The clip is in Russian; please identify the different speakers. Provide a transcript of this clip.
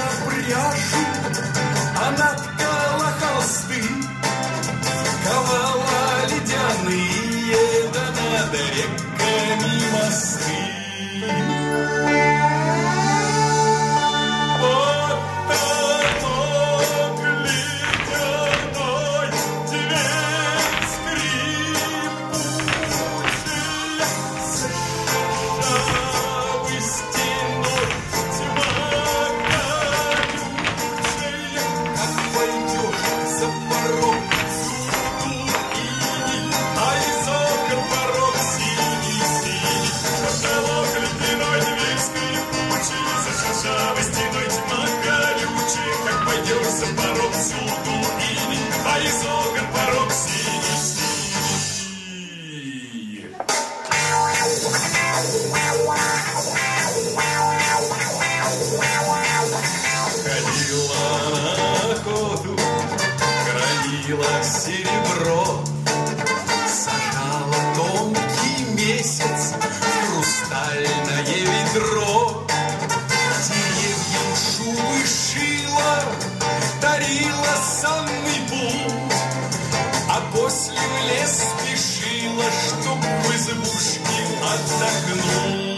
Speaker 1: на пряжу, а наткала холсты, ковала ледяные, да над реками мосты. Ходила на охоту, громила серебро, сажала тонкий месяц в хрустальное ведро, деревьям шубы шила, дарила сонный путь, а после в лес спешила, чтоб в избушке отдохнуть.